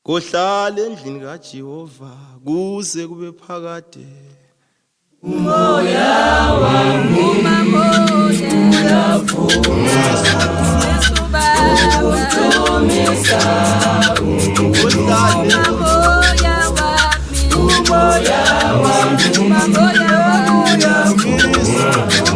kohlala endlini kaJehova kuze kube phakade. Umoya wami uyavuma ukumisa umoya wami uyavuma ukumisa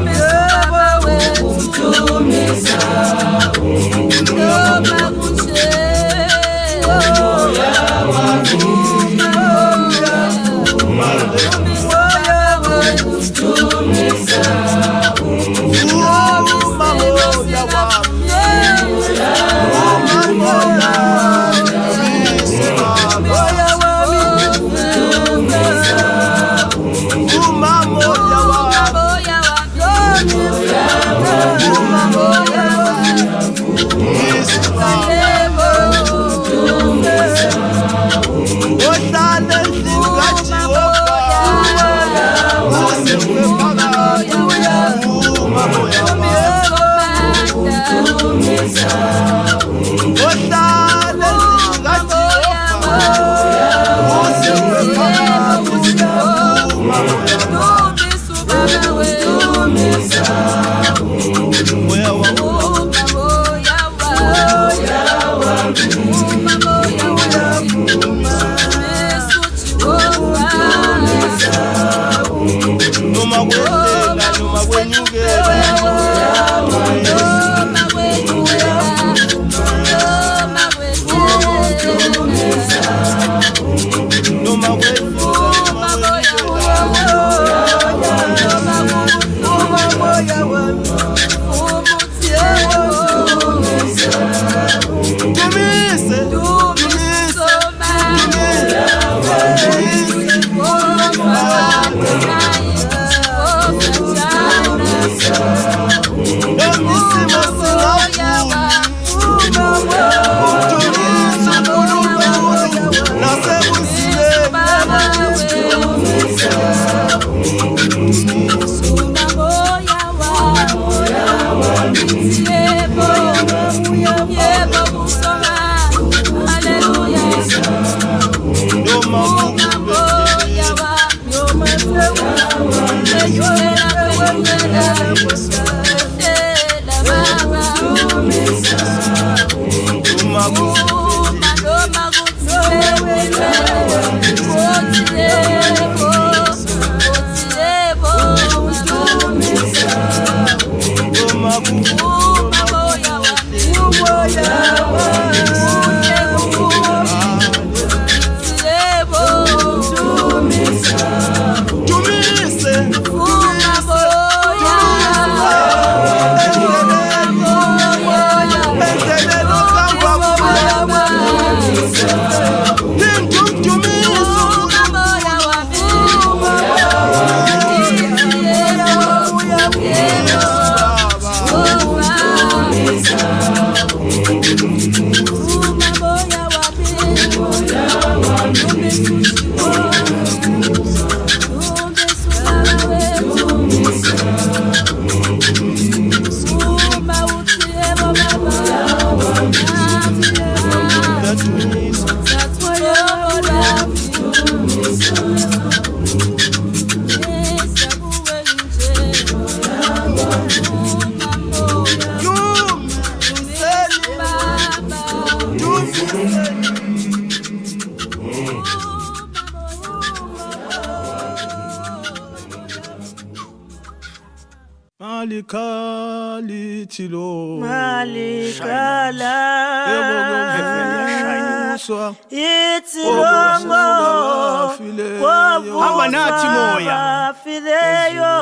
Hamba nathi moya fileyo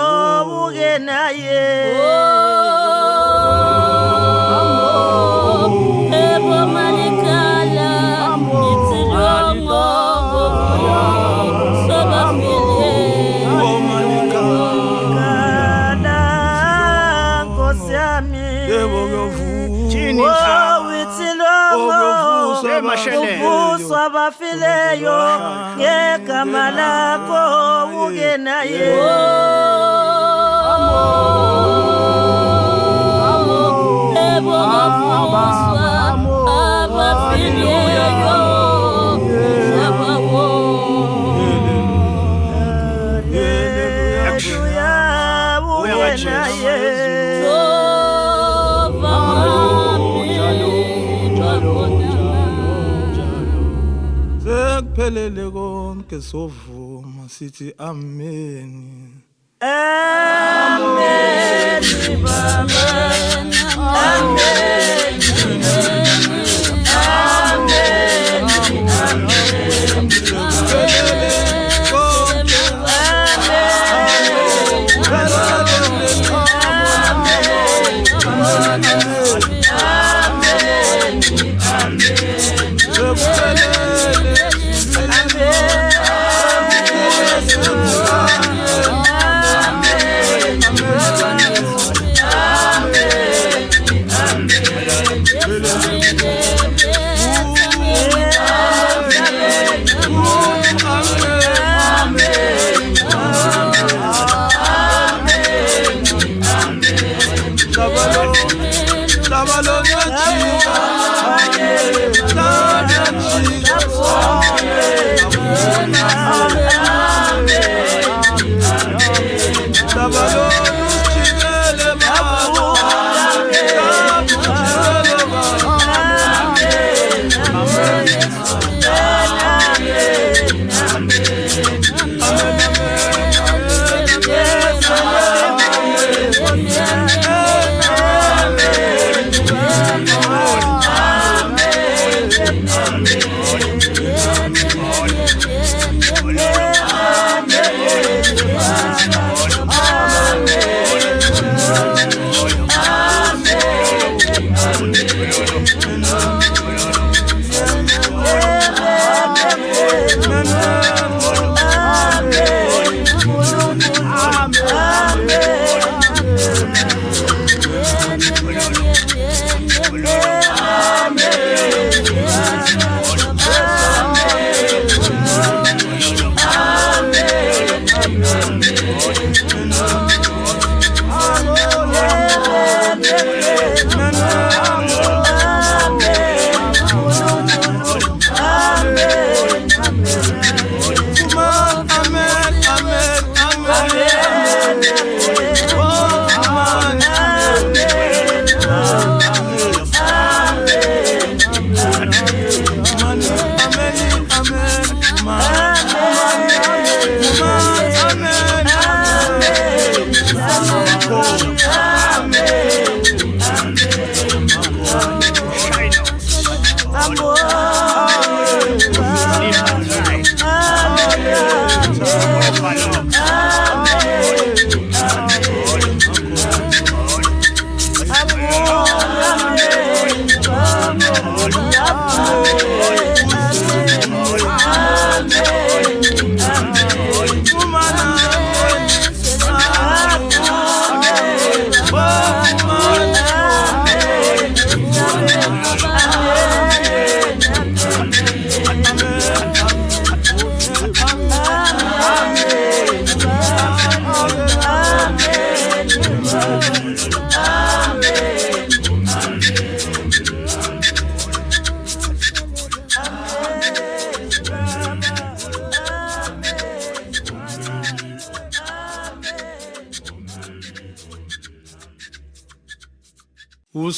ugenaye ebo malikala itilongo soba file malikala kosiami ebo chini Ubuswa bafileyo ngegama lakho ukenaye ebo ubuswa bafileyo kuphelele konke sovuma sithi amen. Amen, Baba. Amen.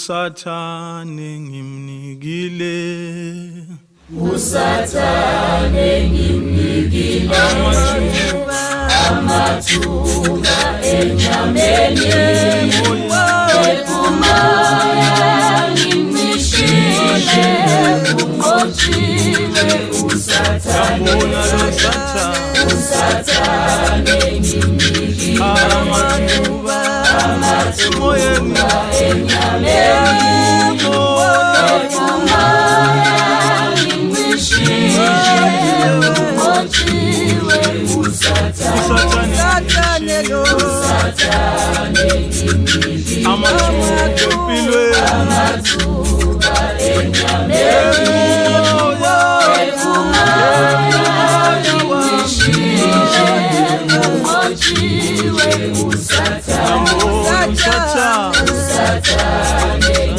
Usathane ngimnikile, usathane ngimnikile amathuba enyameni ephumaya ngimishile unqotshiwe usathane ngimnikile amathuba enyameni ephumaya ngimishile unqotshiwe usathane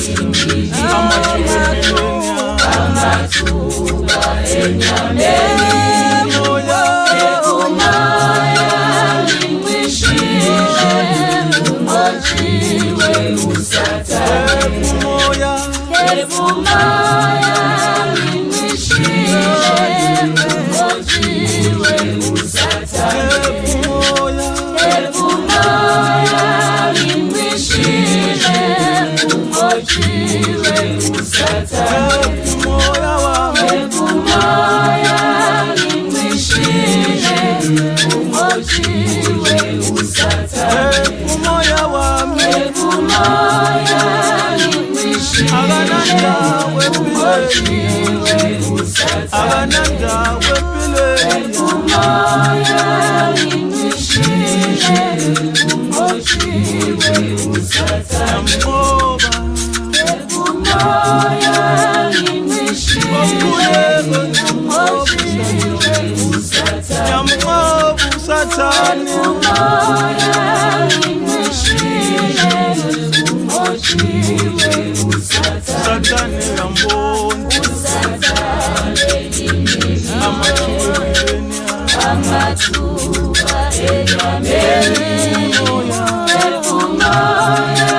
ngimnikile amathuba enyameni Ephumaya ngimishile akananda wempilweni umoya ingishile ungotshiwe usathane yamnqoba umoya ingishile ungotshiwe usathane yamnqoba usathane umoya ingishile ungotshiwe usathane usathane yambona amathuba enyameni umoya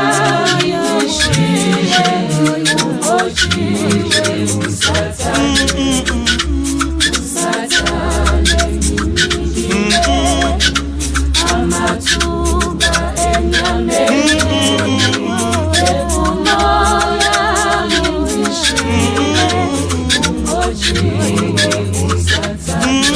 ingishile ungotshiwe usathane amathuba enyameni umoya ingishile ungotshiwe usathane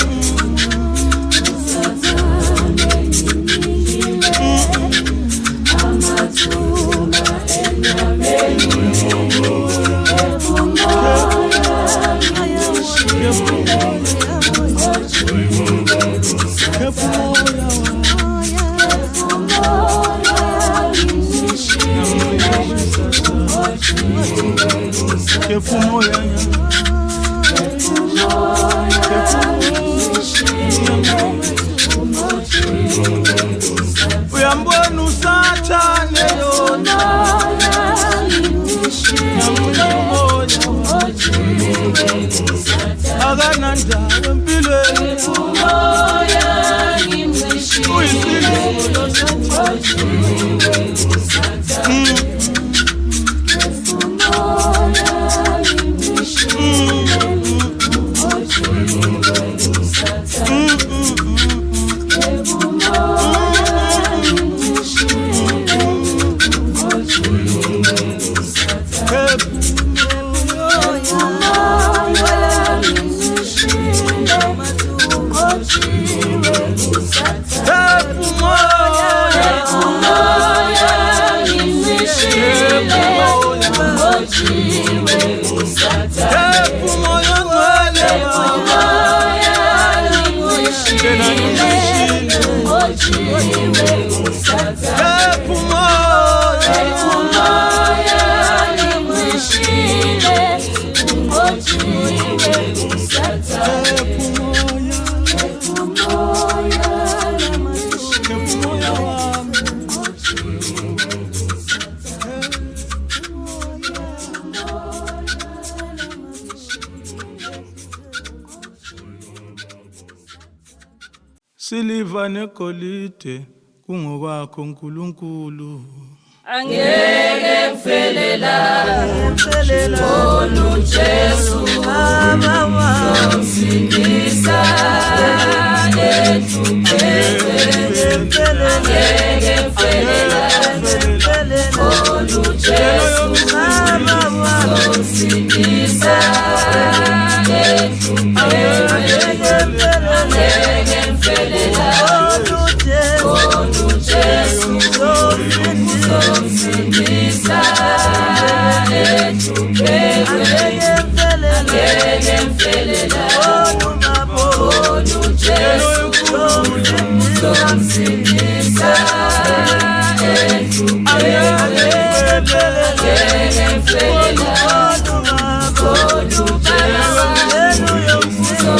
uyambona usathane yona akananda wempilweni uyisilo siliva negolide kungowakho uNkulunkulu angeke kufelela onu Jesu somsindisa angeke kufelela onu Jesu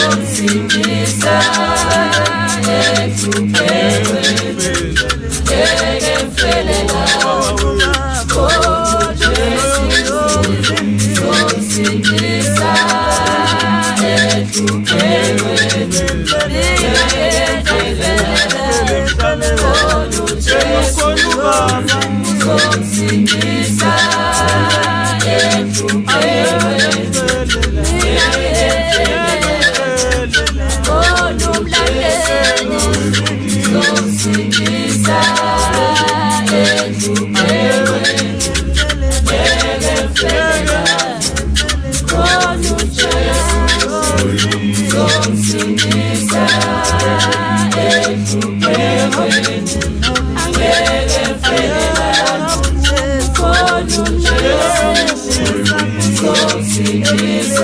somsindisa Somsindisa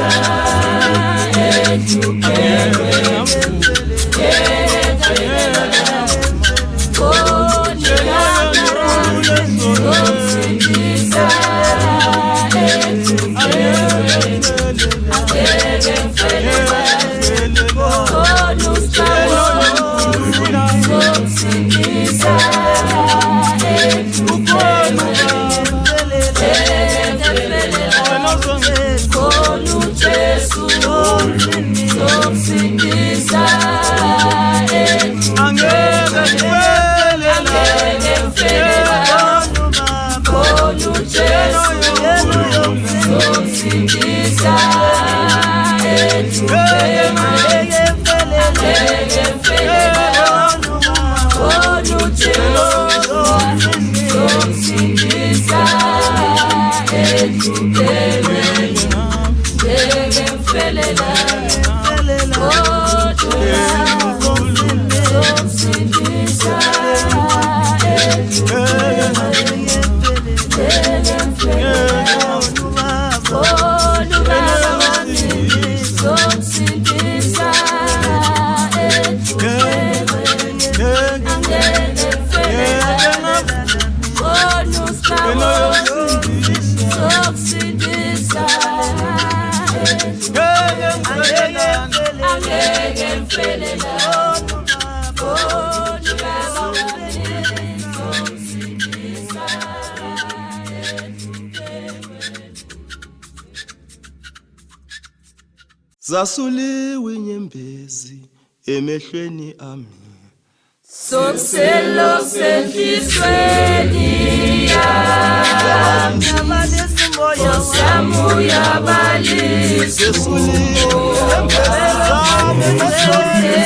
Zasuliwe inyembezi emehlweni ami, Sokuselo senhlizweni yami, Nkosi uyabalisa. zesuliwe inyembezi zami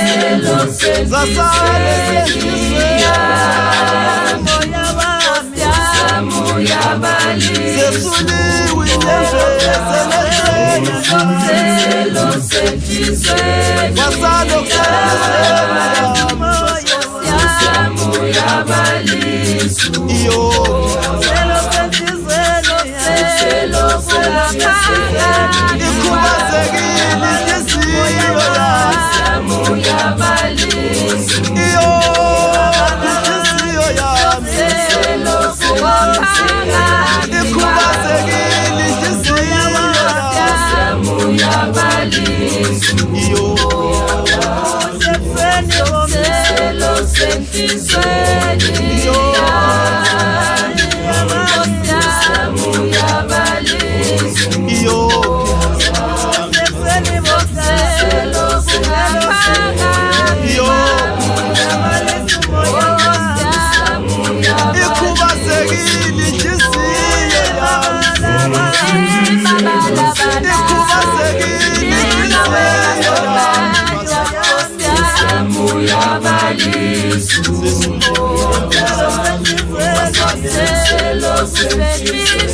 Sokuselo senhlizweni yami, Nkosi uyabalisa. zesuliwe inyembezi emehlweni Sokuselo senhlizweni kwasalo kusebenziseni uyabalisa. iyo ikhubazekile inhliziyo yami, iyo inhliziyo yami, ikhubazekile inhliziyo yami, iyo iyo iyo ikhubazekile inhliziyo yami, ikhubazekile inhliziyo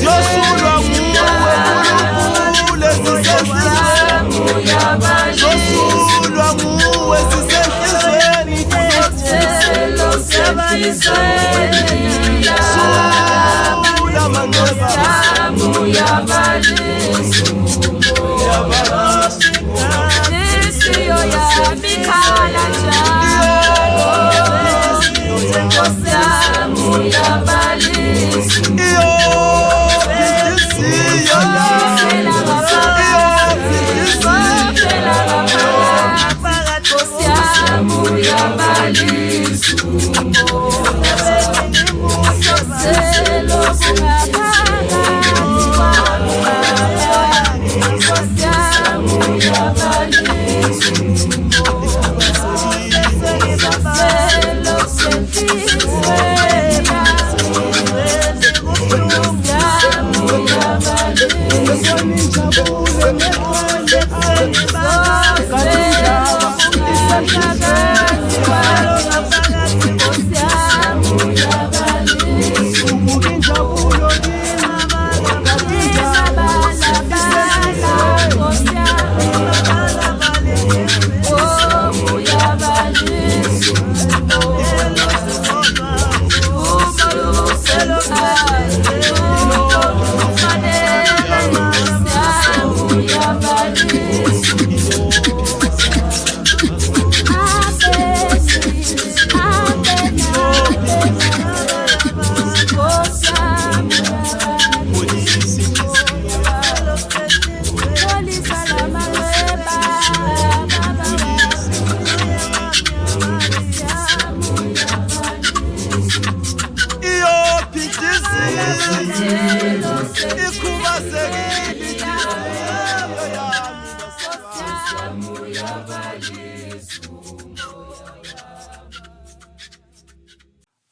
yosulwa nguwe uNkulunkulu esisehlizweni, yosulwa nguwe sisehlizweni, sula manxeba iyo inhliziyo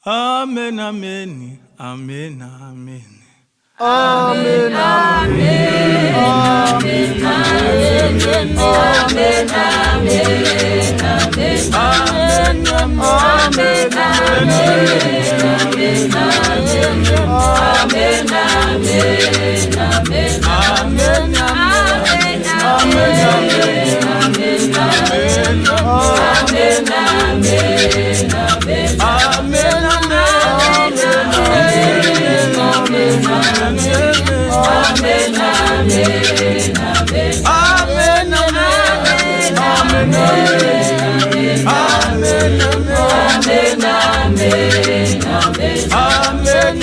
Amen, amen, amen, amen. Amen, amen, amen, Amen.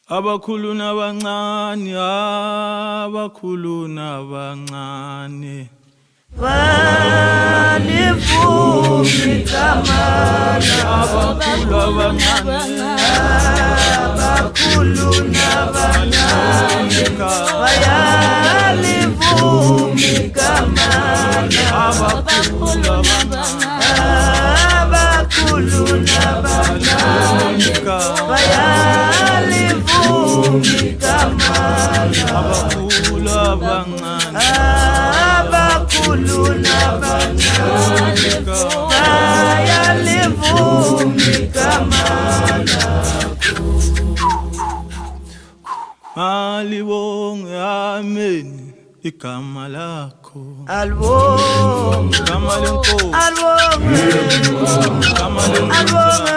Abakhulu nabancane, abakhulu nabancane, Balivumi kamana, abakhulu abancane, abakhulu nabancane, bayalivumi kamana, abakhulu abancane, abakhulu nabancane, bayalivumi kamana, abakhulu abancane, abakhulu nabancane, bayalivumi kamana. Alibonge ameni igama lakho, Albonge, igama lenkosi, albonge, igama lenkosi, albonge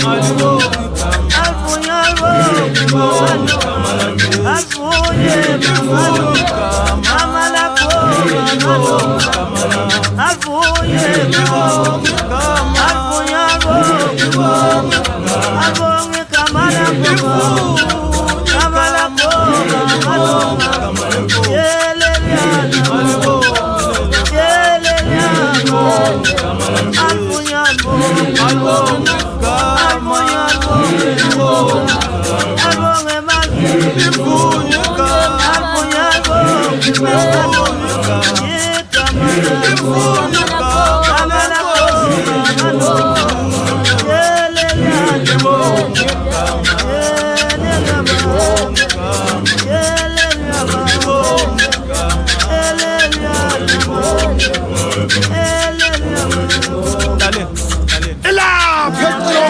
mazulu, alibonge alfunye albonge, alfunye mamalo, mamala koma malo, alfunye mamalo, alfunye albonge, albonge kamala koma, kamala koma malo, yeleliana, yeleliana, alfunye albonge, albonge Ela, Petro,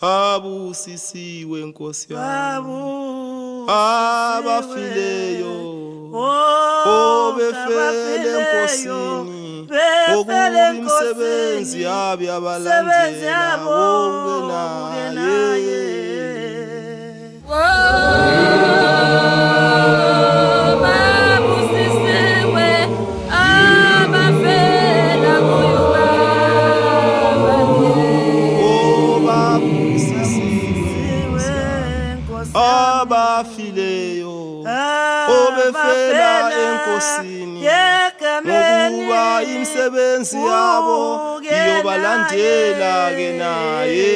Abusisiwe Nkosi yami, abafileyo befele Nkosini, okubi imisebenzi yabo abalandela naye. Abafileyo obefela enkosini, ngokuba imisebenzi yabo iyobalandela ke naye.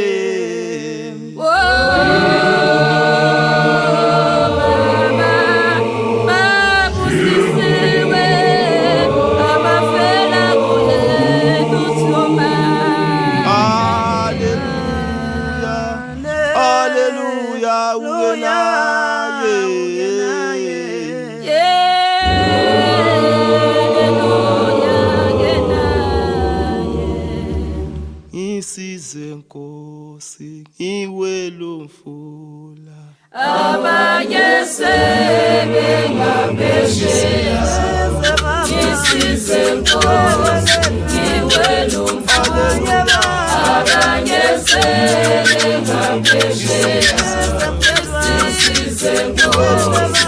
Nkosi iwelo mfula abanye sebengabesheya isize Nkosi iwelo mfula abanye sebengabesheya isize Nkosi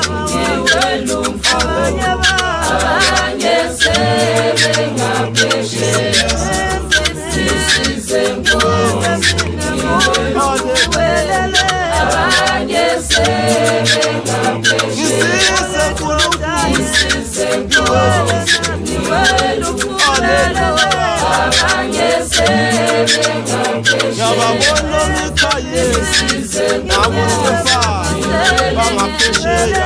iwelo mfula abanye sebengabesheya isize Nkosi abanye sebengabesheya isize Nkosi iwelo mfula abanye sebengabesheya yababona ngithaye nabo bangaphesheya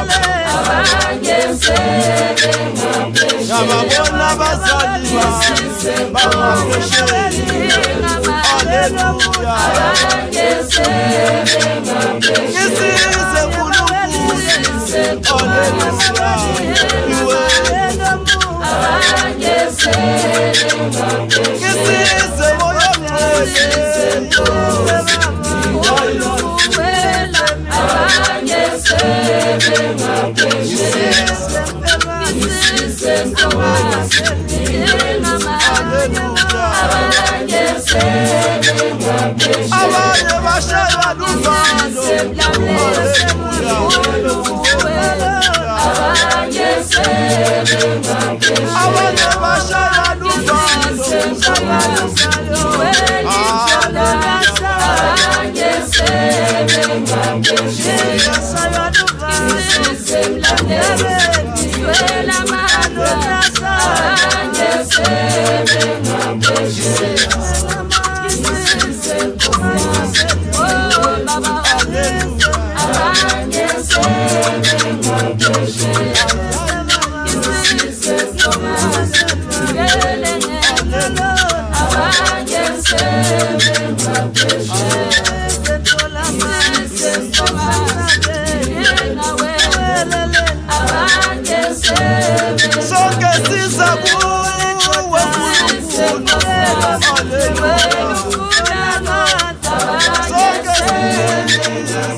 abanye sebengabesheya yababona abazali bangaphesheya. Haleluya, abanye sebengabesheya isize Nkulunkulu, haleluya, abanye sebengabesheya isize Moya Mngcwele, abanye sebengabesheya isize Nkosi abanye sebengabesheya abanye bashaya luvalo, haleluya, abanye sebengabesheya abanye bashaya luvalo, abanye sebengabesheya isize abanye sebengabesheya isize Nkosi abanye sebengabesheya isize Nkosi abanye sebengabesheya sonke siza kuwe Nkulunkulu, haleluya, sonke siza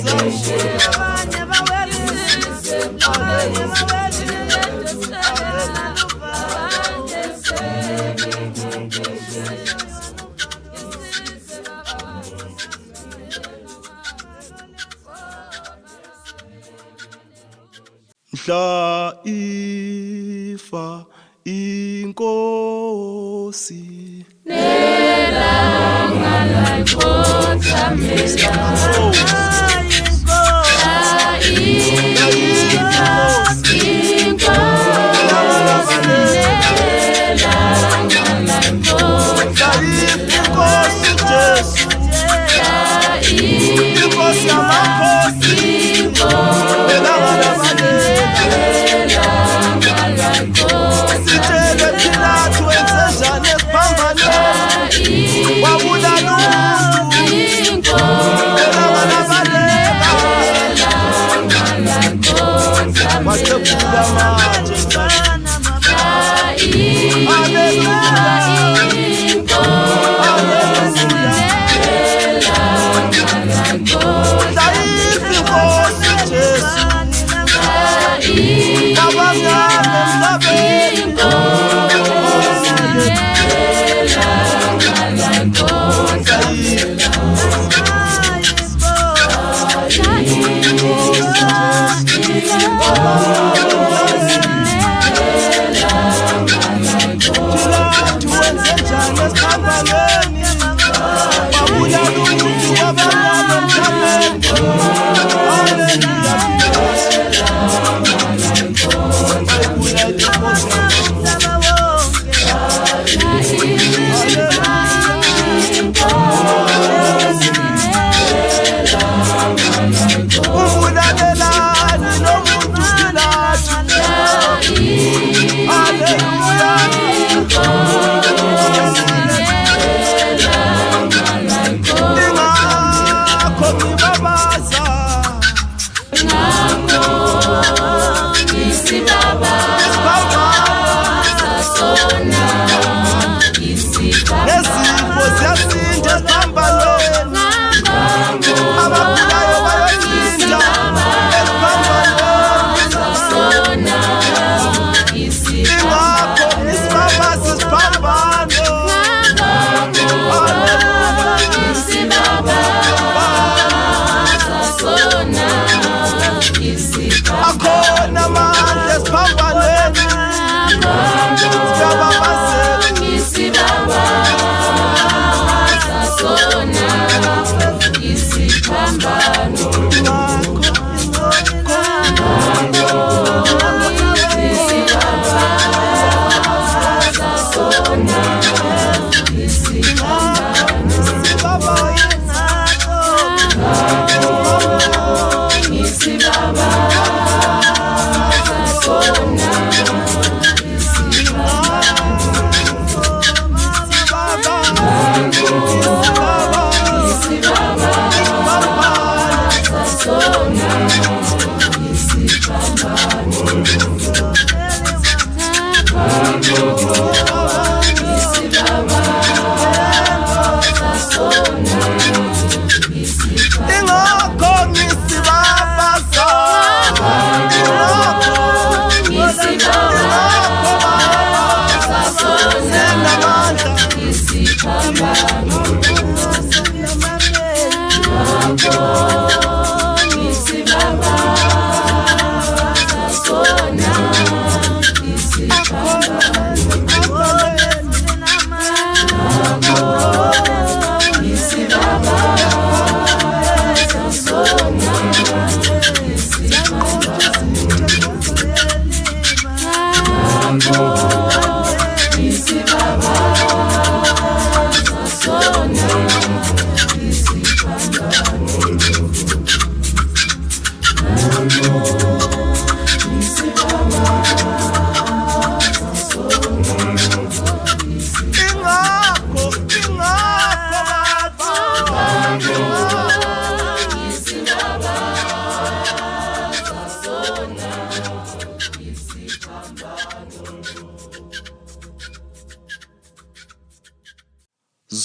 mhla ifa inkosi nelanga layikhothamela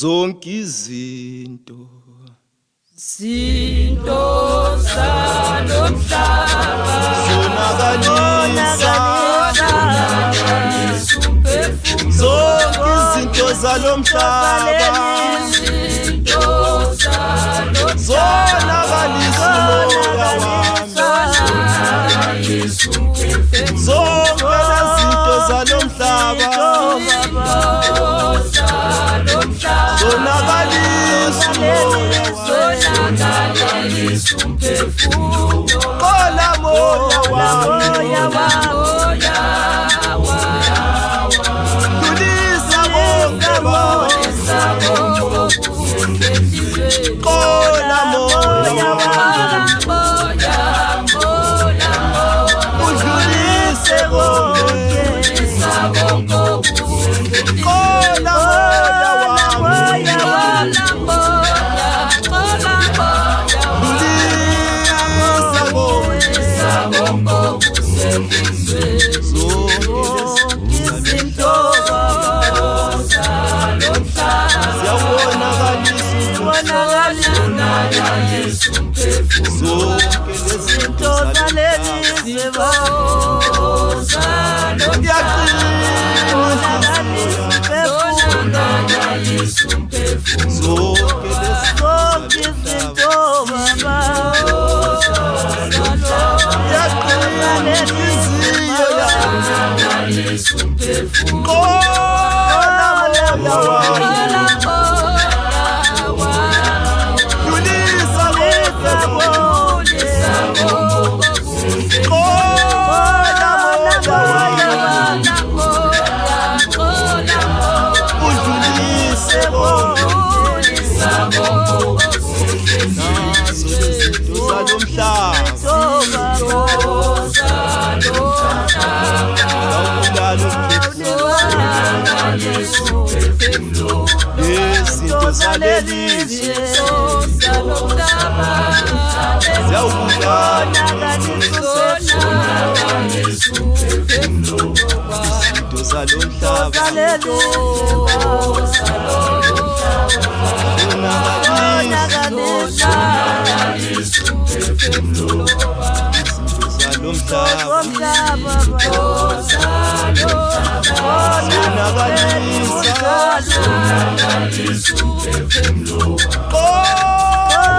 zonke izinto zonakalisa zonke izinto zalomhlaba zonakalisa moya wami sonakalelisa umphefumulo Qola moya wami Dulisa bonke bami Qola moya wami Udlulise bonke Qola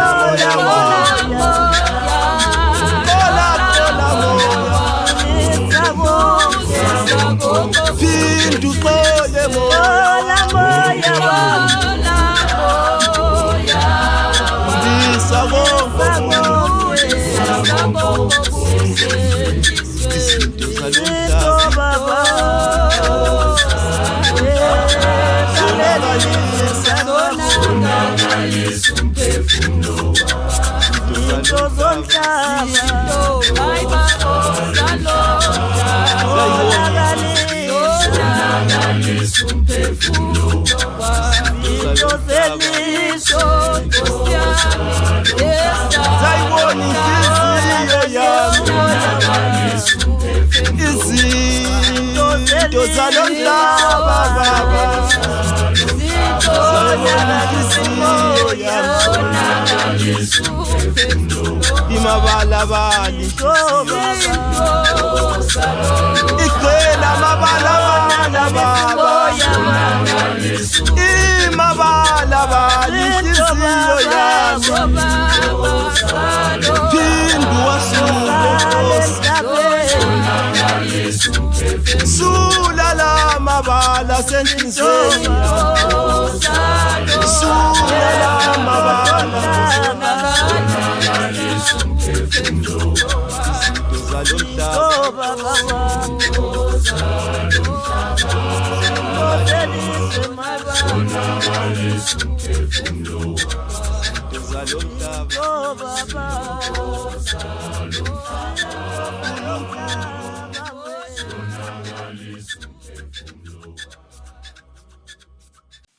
moya wami Imabalabali Iqela mabalabala baba Imabalabali Inhliziyo yami Phindu wasuko Sulala mabala senhlizweni Sulala mabala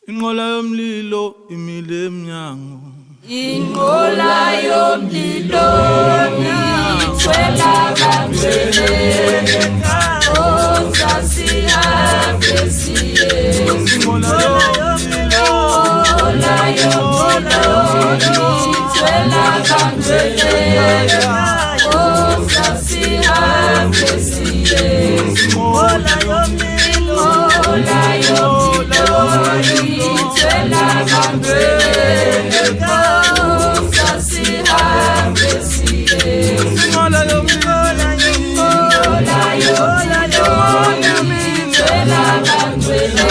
Inqola yomlilo imile emnyango Inqola yomlilo ithwela kangcwele osasihambe siye Inqola yomlilo ithwela kangcwele osasihambe siye Inqola yomlilo ithwela kangcwele osasihambe siye Inqola yomlilo ithwela kangcwele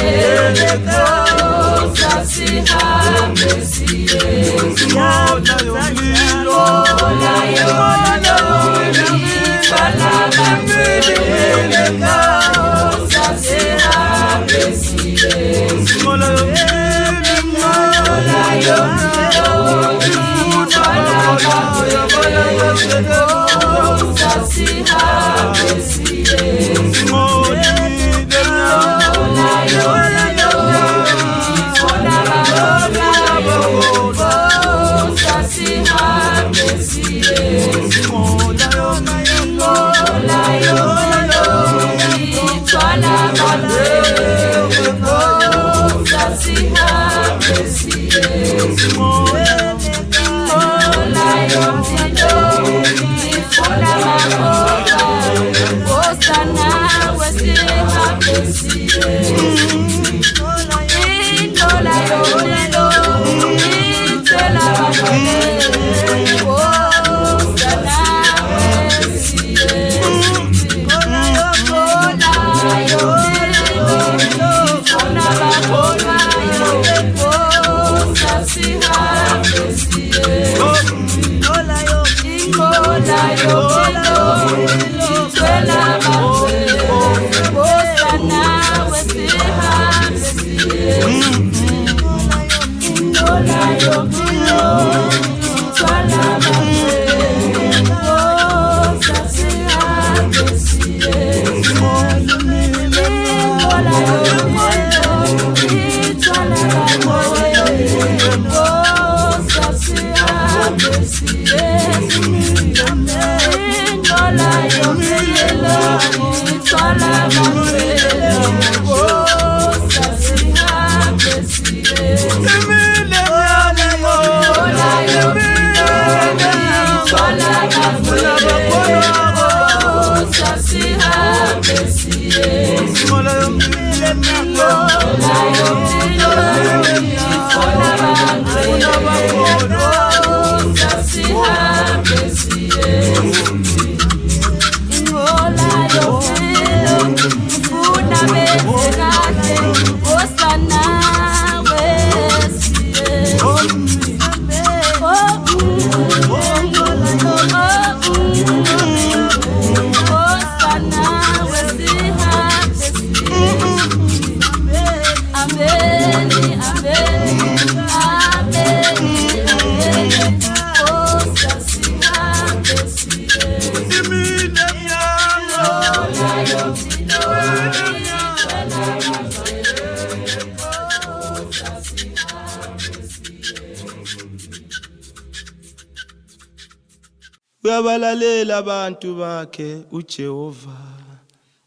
Uyabalalela abantu bakhe uJehova.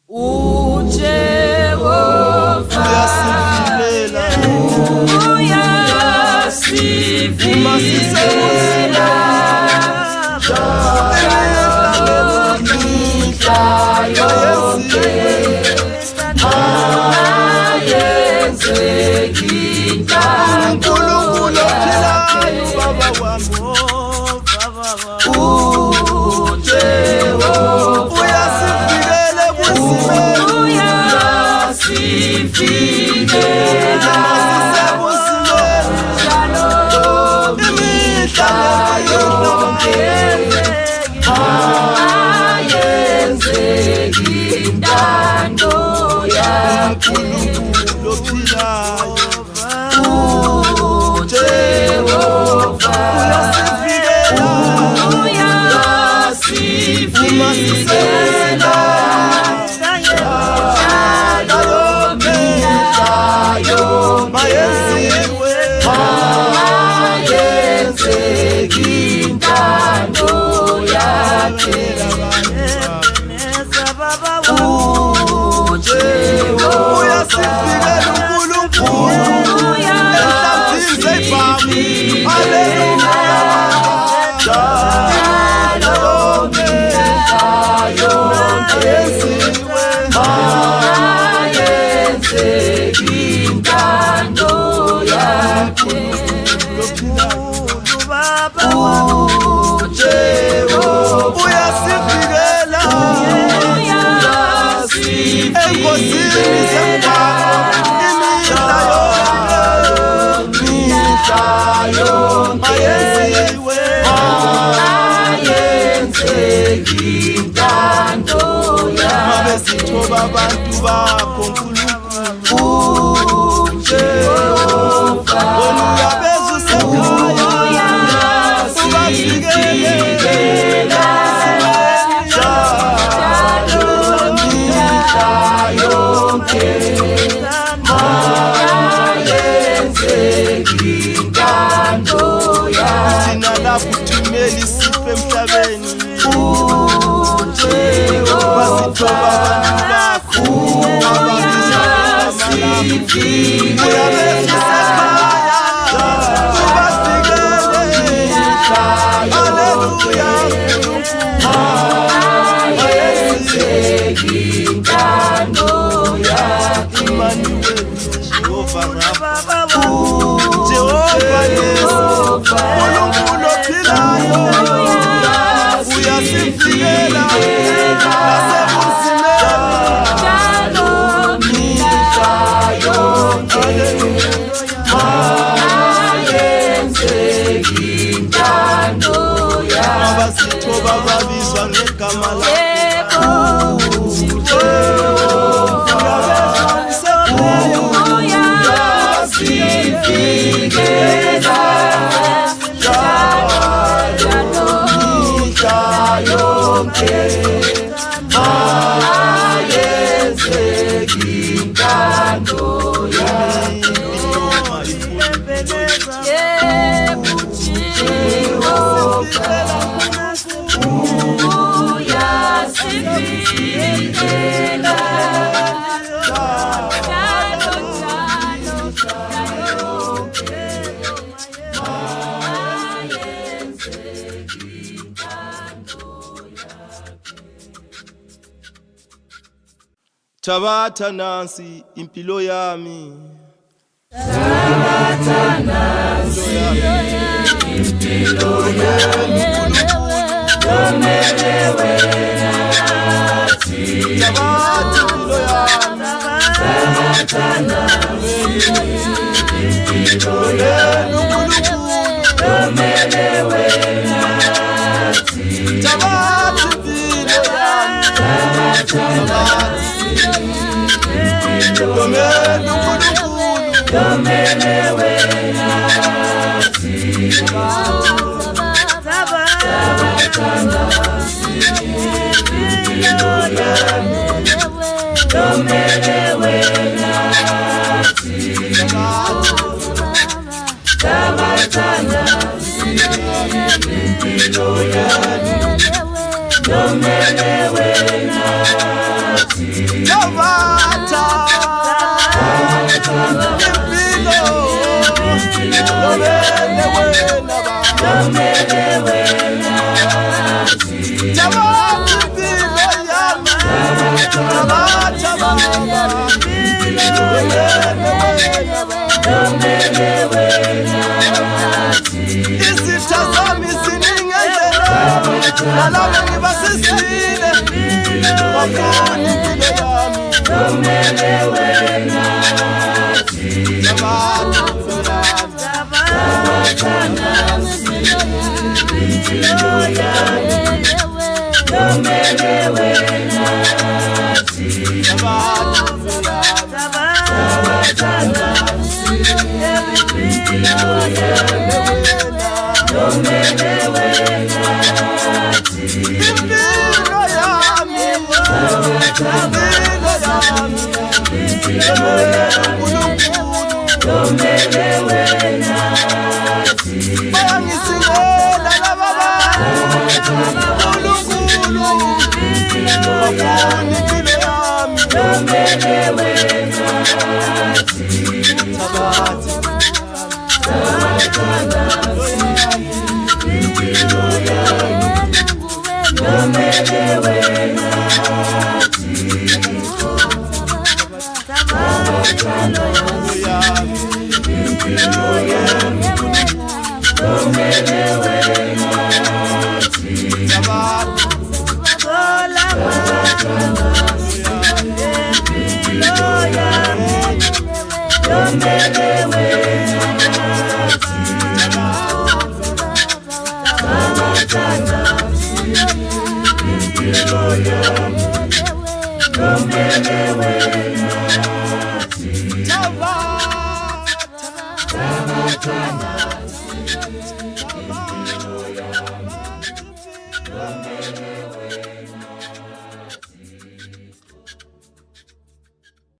uJehova Uyasifilela. uyasifilela uNkulunkulu ophilayo baba wami. Uyasifikela ebusimeni. uyasifilela Isebusimeni. Imihla abantu bakho nkulunkulu Jehova oluyabezu sekhaya ubafikele thina lapho thumeli siphe emhlabeni basithoba abantu bakho uyabezu sekhaya ubafikele haleluya Jehova Yesu uNkulunkulu ophilayo uyasifikela abasithoba babizwa ngegama lakho Thabatha nansi impilo yami Thabatha nansi impilo yami Domele wena Thabatha impilo yami Thabatha nansi impilo yami Domele wena Thabatha impilo yami Thabatha Domele wena Thabatha nansi impilo yami Domele wena Thabatha nansi impilo yami Domele wena Isitazami siningenzela nalabo ngibasisile wafuni impilo yami Domele wena Thabatha nansi impilo yami Domele wena Thabatha nansi impilo yami Domele wena impilo yami Domele wena bangisingela laba bantu uNkulunkulu wafuna impilo yami Domele wena Thabatha nansi impilo yami Domele wena Thabatha nansi impilo yami Domele wena Thabatha nansi impilo yami Domele wena Thabatha nansi impilo yami Domele Kana